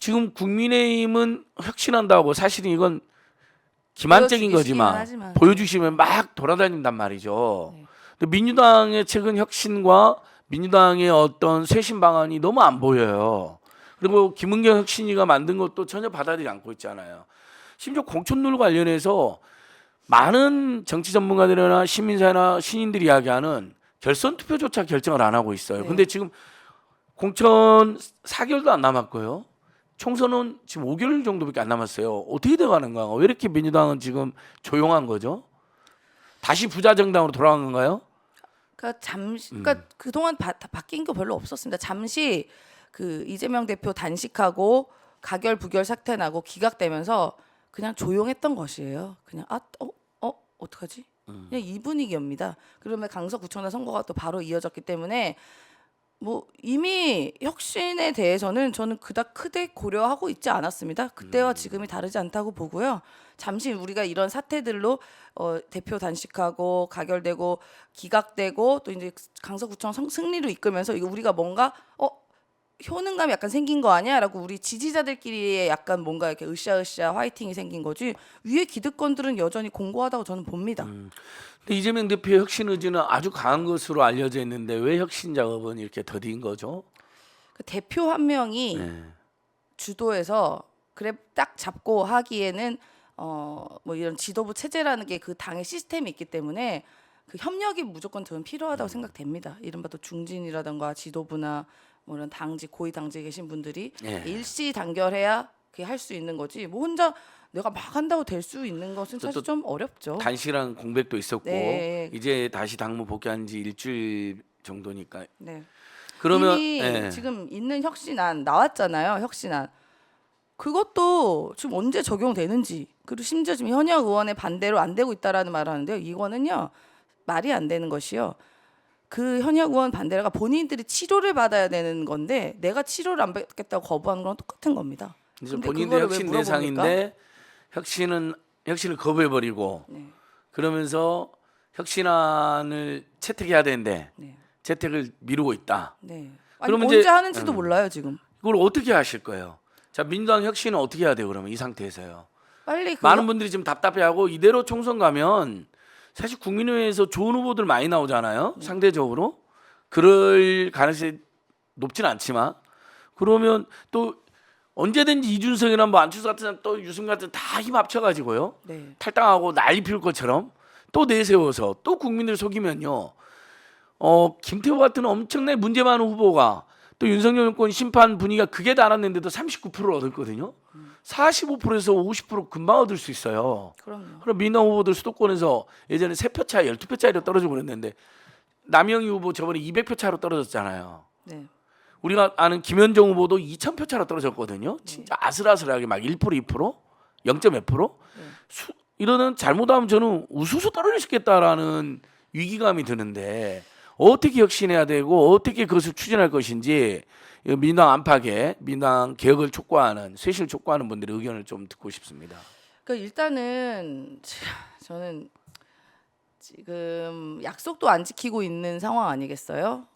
지금 국민의힘은 혁신한다고 사실은 이건 기만적인 거지만 하지만. 보여주시면 막 돌아다닌단 말이죠. 네. 근데 민주당의 최근 혁신과 민주당의 어떤 쇄신 방안이 너무 안 보여요. 그리고 김은경 혁신위가 만든 것도 전혀 받아들이지 않고 있잖아요. 심지어 공천룰 관련해서 많은 정치 전문가들이나 시민사회나 신인들이 이야기하는 결선 투표조차 결정을 안 하고 있어요. 네. 근데 지금 공천 4개월도 안 남았고요. 총선은 지금 5개월 정도밖에 안 남았어요. 어떻게 돼가는가? 왜 이렇게 민주당은 지금 조용한 거죠? 다시 부자 정당으로 돌아간 건가요? 그러니까 그동안 다 바뀐 거 별로 없었습니다. 잠시 그 이재명 대표 단식하고 가결 부결 사태 나고 기각되면서 그냥 조용했던 것이에요. 그냥 어떡하지? 그냥 이 분위기입니다. 그러면 강서구청장 선거가 또 바로 이어졌기 때문에 뭐 이미 혁신에 대해서는 저는 그닥 크게 고려하고 있지 않았습니다. 그때와 지금이 다르지 않다고 보고요. 잠시 우리가 이런 사태들로 대표 단식하고 가결되고 기각되고 또 이제 강서구청 승리로 이끌면서 이거 우리가 뭔가 효능감이 약간 생긴 거 아니야라고 우리 지지자들끼리의 약간 뭔가 이렇게 으쌰으쌰 화이팅이 생긴 거지 위에 기득권들은 여전히 공고하다고 저는 봅니다. 근데 이재명 대표의 혁신 의지는 아주 강한 것으로 알려져 있는데 왜 혁신 작업은 이렇게 더딘 거죠? 그 대표 한 명이 네. 주도해서 그래 딱 잡고 하기에는 뭐 이런 지도부 체제라는 게 그 당의 시스템이 있기 때문에 그 협력이 무조건 저는 필요하다고 생각됩니다. 이른바 또 중진이라든가 지도부나 뭐 이런 당직 고위 당직에 계신 분들이 예. 일시 단결해야 그게 할 수 있는 거지. 뭐 혼자 내가 막 한다고 될 수 있는 것은 또 사실 좀 어렵죠. 단시랑 공백도 있었고 네. 이제 다시 당무 복귀한 지 일주일 정도니까 네. 그러면 이미 예. 지금 있는 혁신안 나왔잖아요. 혁신안. 그것도 지금 언제 적용되는지 그리고 심지어 지금 현역 의원의 반대로 안 되고 있다라는 말을 하는데요. 이거는요 말이 안 되는 것이요. 그 현역 의원 반대가 본인들이 치료를 받아야 되는 건데 내가 치료를 안 받겠다고 거부하는 거랑 똑같은 겁니다. 그래서 근데 본인도 그거를 왜 혁신 물어봅니까? 대상인데 혁신을 거부해버리고 네. 그러면서 혁신안을 채택해야 되는데 네. 채택을 미루고 있다. 네. 아니, 그러면 언제 이제 하는지도 몰라요 지금. 그걸 어떻게 하실 거예요? 자 민주당 혁신은 어떻게 해야 돼요? 그러면 이 상태에서요. 빨리 많은 분들이 지금 답답해하고 이대로 총선 가면 사실 국민의회에서 좋은 후보들 많이 나오잖아요. 상대적으로 그럴 가능성이 높진 않지만 그러면 또 언제든지 이준석이나 뭐 안철수 같은 사람 또 유승민 같은 다 힘 합쳐가지고요 네. 탈당하고 난리 피울 것처럼 또 내세워서 또 국민들 속이면요. 김태호 같은 엄청나게 문제 많은 후보가 또 윤석열 정권 심판 분위기가 극에 달았는데도 39%를 얻었거든요. 45%에서 50% 금방 얻을 수 있어요. 그럼요. 그럼 민당 후보들 수도권에서 예전에 3표 차이, 12표 차이로 떨어지고 그랬는데 남영희 후보 저번에 200표 차로 떨어졌잖아요. 네. 우리가 아는 김현정 후보도 2,000표 차로 떨어졌거든요. 진짜 아슬아슬하게 막 1%, 2%, 0.몇 프로. 이러는 잘못하면 저는 우수수 떨어질 수 있겠다라는 위기감이 드는데 어떻게 혁신해야 되고 어떻게 그것을 추진할 것인지 민당 안팎에 민당 개혁을 촉구하는 쇄신을 촉구하는 분들의 의견을 좀 듣고 싶습니다. 그러니까 일단은 저는 지금 약속도 안 지키고 있는 상황 아니겠어요?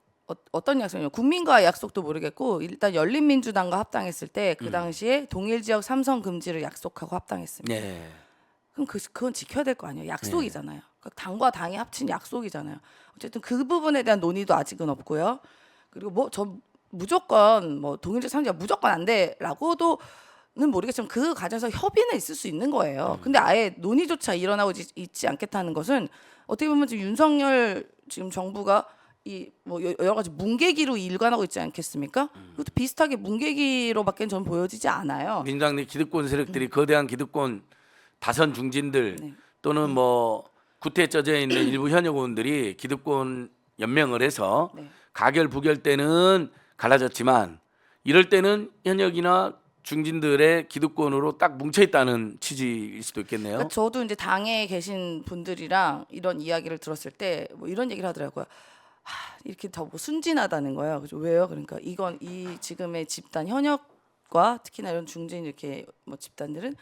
어떤 약속이요? 국민과의 약속도 모르겠고 일단 열린민주당과 합당했을 때 그 당시에 동일 지역 삼선 금지를 약속하고 합당했습니다. 네. 그럼 그건 지켜야 될 거 아니에요? 약속이잖아요. 그러니까 당과 당이 합친 약속이잖아요. 어쨌든 그 부분에 대한 논의도 아직은 없고요. 그리고 뭐 저 무조건 뭐 동일 지역 삼지가 무조건 안 돼라고도 는 모르겠지만 그 과정에서 협의는 있을 수 있는 거예요. 근데 아예 논의조차 일어나고 있지 않겠다는 것은 어떻게 보면 지금 윤석열 지금 정부가 이 뭐 여러 가지 뭉개기로 일관하고 있지 않겠습니까? 그것도 비슷하게 뭉개기로밖에 저는 보여지지 않아요. 민주당 내 기득권 세력들이 거대한 기득권 다선 중진들 네. 또는 뭐 구태에 젖어 있는 일부 현역 의원들이 기득권 연맹을 해서 네. 가결 부결 때는 갈라졌지만 이럴 때는 현역이나 중진들의 기득권으로 딱 뭉쳐 있다는 취지일 수도 있겠네요. 그러니까 저도 이제 당에 계신 분들이랑 이런 이야기를 들었을 때 뭐 이런 얘기를 하더라고요. 이렇게 더 뭐 순진하다는 거예요. 그죠? 왜요? 그러니까 이건 이 지금의 집단 현역과 특히나 이런 중진 이렇게 뭐 집단들은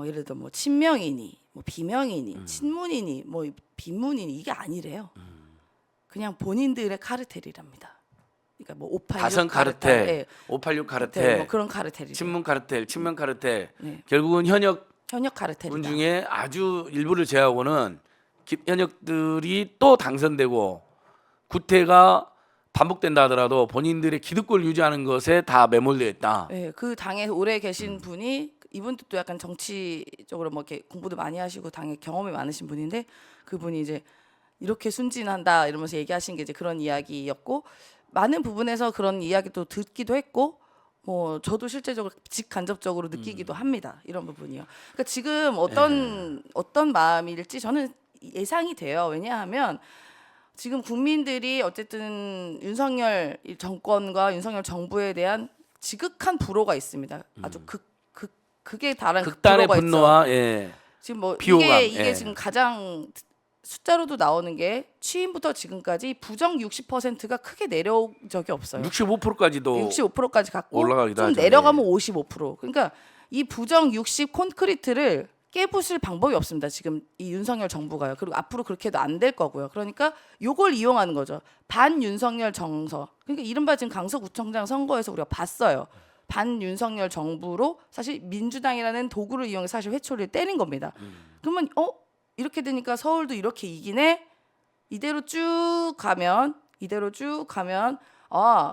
예를 들어 뭐 친명이니 뭐 비명이니 친문이니 뭐 비문이니 이게 아니래요. 그냥 본인들의 카르텔이랍니다. 그러니까 뭐 586 다선 카르텔, 카르텔, 586 카르텔, 뭐 그런 카르텔이죠. 친문 카르텔, 친명 카르텔. 네. 결국은 현역 카르텔이다. 분 중에 아주 일부를 제외하고는 현역들이 또 당선되고 구태가 반복된다 하더라도 본인들의 기득권을 유지하는 것에 다 매몰되어 있다. 네, 그 당에 오래 계신 분이 이분도 또 약간 정치적으로 뭐 이렇게 공부도 많이 하시고 당에 경험이 많으신 분인데 그분이 이제 이렇게 순진한다 이러면서 얘기하신 게 이제 그런 이야기였고 많은 부분에서 그런 이야기도 듣기도 했고 뭐 저도 실제적으로 직간접적으로 느끼기도 합니다. 이런 부분이요. 그러니까 지금 어떤 마음일지 저는 예상이 돼요. 왜냐하면 지금 국민들이 어쨌든 윤석열 정권과 윤석열 정부에 대한 지극한 불호가 있습니다. 아주 극에 달한 극단의 불호가 분노와 있죠. 지금 뭐 비호감, 이게 지금 가장 숫자로도 나오는 게 취임부터 지금까지 부정 60%가 크게 내려온 적이 없어요. 65%까지도 65%까지 갔고 올라가기도 좀 하죠. 내려가면 55%. 그러니까 이 부정 60 콘크리트를 깨부술 방법이 없습니다. 지금 이 윤석열 정부가요. 그리고 앞으로 그렇게 해도 안 될 거고요. 그러니까 요걸 이용하는 거죠. 반 윤석열 정서. 그러니까 이른바 지금 강서구청장 선거에서 우리가 봤어요. 반 윤석열 정부로 사실 민주당이라는 도구를 이용해 사실 회초리를 때린 겁니다. 그러면 이렇게 되니까 서울도 이렇게 이기네. 이대로 쭉 가면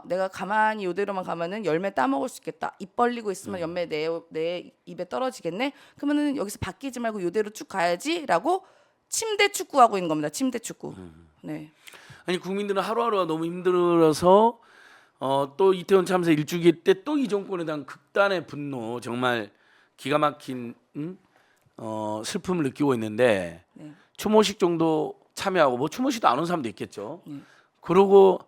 내가 가만히 이대로만 가면은 열매 따먹을 수 있겠다. 입 벌리고 있으면 열매 내 입에 떨어지겠네. 그러면은 여기서 바뀌지 말고 이대로 쭉 가야지라고 침대 축구하고 있는 겁니다. 침대 축구. 네. 아니 국민들은 하루하루가 너무 힘들어서 또 이태원 참사 일주기 때 또 이 정권에 대한 극단의 분노 정말 기가 막힌 슬픔을 느끼고 있는데 네. 추모식 정도 참여하고 뭐 추모식도 안 온 사람도 있겠죠. 그러고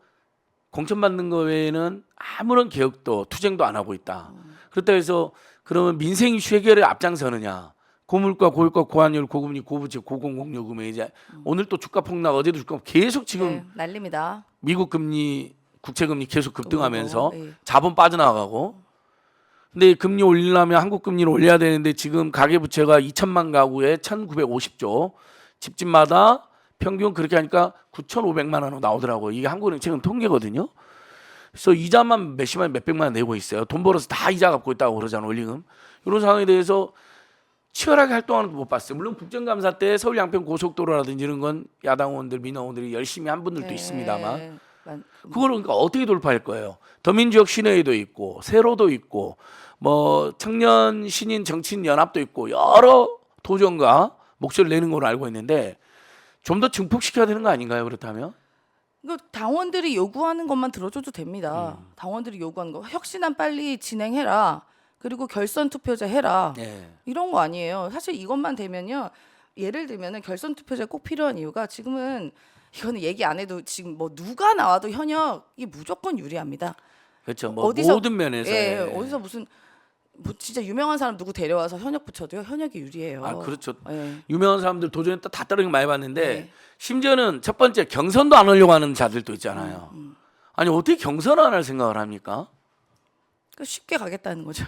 공천 받는 거 외에는 아무런 개혁도 투쟁도 안 하고 있다. 그렇다 해서 그러면 민생 이슈 해결에 앞장서느냐? 고물가, 고유가, 고환율, 고금리, 고부채, 고공공요금에 이제 오늘 또 주가 폭락, 어제도 주가 계속 지금 네, 난립니다. 미국 금리, 국채 금리 계속 급등하면서 네. 자본 빠져나가고. 근데 금리 올리려면 한국 금리를 올려야 되는데 지금 가계 부채가 2천만 가구에 1,950조, 집집마다 평균 그렇게 하니까 9,500만 원으로 나오더라고요. 이게 한국은행 최근 통계거든요. 그래서 이자만 몇십만 몇백만 원 내고 있어요. 돈 벌어서 다 이자 갚고 있다고 그러잖아요. 원리금. 이런 상황에 대해서 치열하게 활동하는 거 못 봤어요. 물론 국정감사 때 서울 양평 고속도로라든지 이런 건 야당 의원들, 민원 의원들이 열심히 한 분들도 있습니다만 그걸 그러니까 어떻게 돌파할 거예요? 더민주역 신회의도 있고 세로도 있고 뭐 청년 신인 정치인 연합도 있고 여러 도전과 목소리를 내는 걸로 알고 있는데 좀 더 증폭시켜야 되는 거 아닌가요? 그렇다면? 이거 당원들이 요구하는 것만 들어줘도 됩니다. 당원들이 요구하는 거 혁신안 빨리 진행해라. 그리고 결선 투표제 해라. 네. 이런 거 아니에요. 사실 이것만 되면요. 예를 들면은 결선 투표제 꼭 필요한 이유가 지금은 이거는 얘기 안 해도 지금 뭐 누가 나와도 현역이 무조건 유리합니다. 그렇죠. 뭐 모든 면에서 어디서 무슨 뭐 진짜 유명한 사람 누구 데려와서 현역 붙여도요. 현역이 유리해요. 아 그렇죠. 예. 유명한 사람들 도전했다 다 떨어진 거 많이 봤는데 네. 심지어는 첫 번째 경선도 안 하려고 하는 자들도 있잖아요. 아니 어떻게 경선 안 할 생각을 합니까? 그러니까 쉽게 가겠다는 거죠.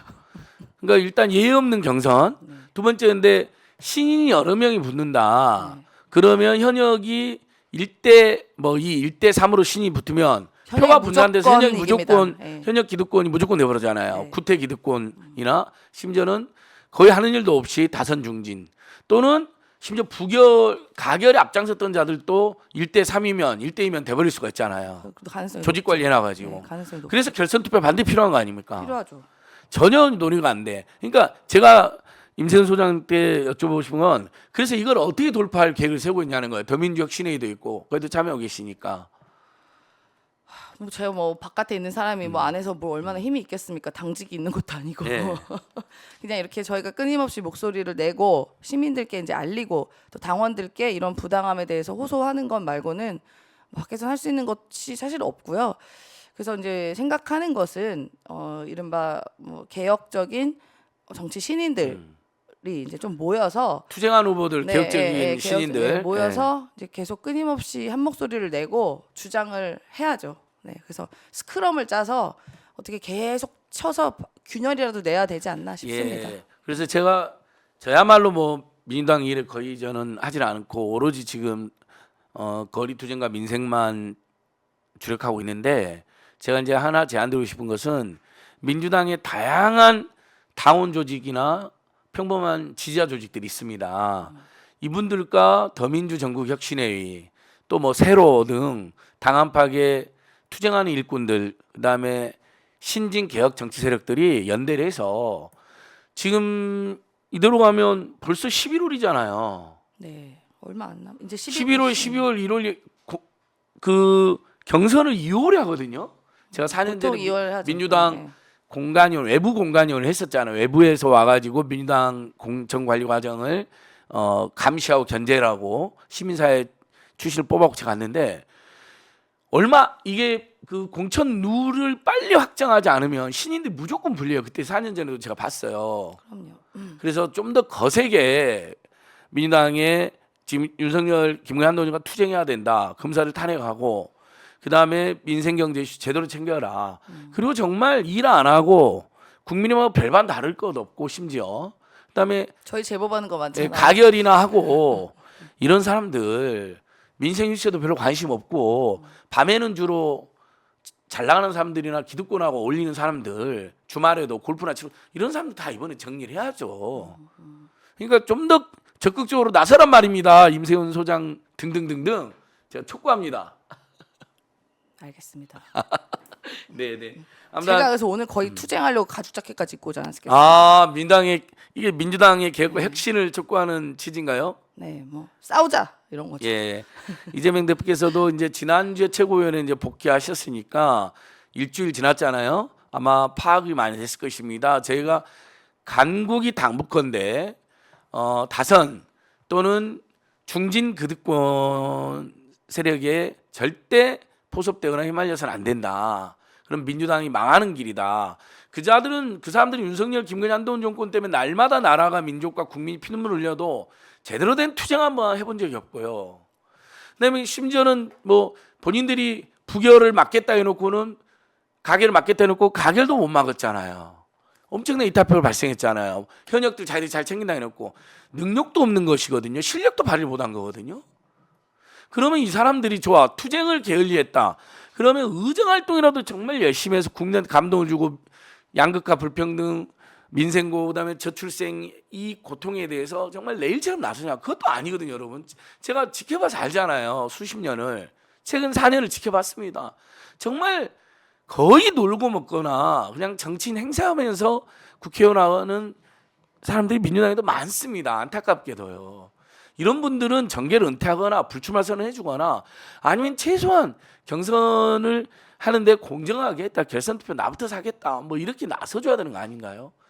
그러니까 일단 예의 없는 경선. 두 번째 근데 신인이 여러 명이 붙는다. 그러면 현역이 1대 뭐 이 1대 3으로 신이 붙으면 현역이 표가 분산돼서 현역이 무조건 무조건 이깁니다. 네. 현역 기득권이 무조건 내버려잖아요. 네. 구태 기득권이나 심지어는 거의 하는 일도 없이 다선 중진 또는 심지어 가결에 앞장섰던 자들도 1대 3이면 1대 2면 돼버릴 수가 있잖아요. 그 가능성이 조직 관리 해놔가지고. 네, 가능성이 높죠. 그래서 결선 투표 반드시 필요한 거 아닙니까? 필요하죠. 전혀 논의가 안 돼. 그러니까 제가 임세훈 소장 때 여쭤보고 싶은 건 그래서 이걸 어떻게 돌파할 계획을 세우고 있냐는 거예요. 더민주역 신회의도 있고 거기도 참여하고 계시니까. 뭐 제가 뭐 바깥에 있는 사람이 뭐 안에서 뭐 얼마나 힘이 있겠습니까? 당직이 있는 것도 아니고 네. 그냥 이렇게 저희가 끊임없이 목소리를 내고 시민들께 이제 알리고 또 당원들께 이런 부당함에 대해서 호소하는 것 말고는 뭐 밖에서 할 수 있는 것이 사실 없고요. 그래서 이제 생각하는 것은 이른바 뭐 개혁적인 정치 신인들이 이제 좀 모여서 투쟁한 후보들, 네, 개혁적인 신인들 네, 모여서 이제 계속 끊임없이 한 목소리를 내고 주장을 해야죠. 네, 그래서 스크럼을 짜서 어떻게 계속 쳐서 균열이라도 내야 되지 않나 싶습니다. 예. 그래서 저야말로 뭐 민주당 일을 거의 저는 하질 않고 오로지 지금 거리 투쟁과 민생만 주력하고 있는데 제가 이제 하나 제안드리고 싶은 것은 민주당의 다양한 당원 조직이나 평범한 지지자 조직들이 있습니다. 이분들과 더민주 전국혁신회의 또 뭐 세로 등 당 안팎에 투쟁하는 일꾼들 그다음에 신진 개혁 정치 세력들이 연대를 해서 지금 이대로 가면 벌써 11월이잖아요. 네. 얼마 안 남. 이제 11월, 12월, 1월 그 경선을 2월에 하거든요. 제가 4년 보통 전에 2월 하죠. 민주당 네. 공관위원 외부 공관위원을 했었잖아요. 외부에서 와가지고 민주당 공천 관리 과정을 감시하고 견제하고 시민사회 출신을 뽑아고 제가 갔는데 얼마 이게 그 공천 룰을 빨리 확정하지 않으면 신인들 무조건 불려요. 그때 4년 전에도 제가 봤어요. 그럼요. 그래서 좀 더 거세게 민주당에 지금 윤석열, 김경환 도지가 투쟁해야 된다. 검사를 탄핵하고 그 다음에 민생경제 이슈 제대로 챙겨라. 그리고 정말 일 안 하고 국민의하고 별반 다를 것 없고 심지어 그다음에 저희 제보받는 거 많잖아요. 가결이나 하고 이런 사람들 민생 이슈에도 별로 관심 없고 밤에는 주로 잘 나가는 사람들이나 기득권하고 어울리는 사람들 주말에도 골프나 치고 이런 사람들 다 이번에 정리를 해야죠. 그러니까 좀 더 적극적으로 나서란 말입니다. 임세훈 소장 등등등등 제가 촉구합니다. 알겠습니다. 네네. 제가 그래서 오늘 거의 투쟁하려고 가죽 자켓까지 입고 오지 않았겠어요? 아 민당의 이게 민주당의 개혁과 혁신을 촉구하는 취지인가요? 네, 뭐 싸우자 이런 거죠. 예. 이재명 대표께서도 이제 지난주에 최고위원회 이제 복귀하셨으니까 일주일 지났잖아요. 아마 파악이 많이 됐을 것입니다. 저희가 간국이 당부건데 다선 또는 중진 기득권 세력에 절대 포섭되거나 휘말려서는 안 된다. 그럼 민주당이 망하는 길이다. 그 사람들이 윤석열, 김건희, 한동훈 정권 때문에 날마다 나라가 민족과 국민이 피눈물 흘려도 제대로 된 투쟁 한번 해본 적이 없고요. 그다음에 심지어는 뭐 본인들이 부결을 막겠다 해놓고는 가결을 막겠다 해놓고 가결도 못 막았잖아요. 엄청난 이탈표가 발생했잖아요. 현역들 자기들이 잘 챙긴다 해놓고 능력도 없는 것이거든요. 실력도 발휘 못한 거거든요. 그러면 이 사람들이 좋아 투쟁을 게을리했다. 그러면 의정활동이라도 정말 열심히 해서 국민한테 감동을 주고 양극화 불평등 민생고 그다음에 저출생 이 고통에 대해서 정말 내일처럼 나서냐 그것도 아니거든요. 여러분 제가 지켜봐서 알잖아요. 수십 년을 최근 4년을 지켜봤습니다. 정말 거의 놀고 먹거나 그냥 정치인 행사하면서 국회의원 하는 사람들이 민주당에도 많습니다. 안타깝게도요. 이런 분들은 정계를 은퇴하거나 불출마 선언해주거나 아니면 최소한 경선을 하는데 공정하게 했다. 결선 투표 나부터 사겠다. 뭐 이렇게 나서줘야 되는 거 아닌가요?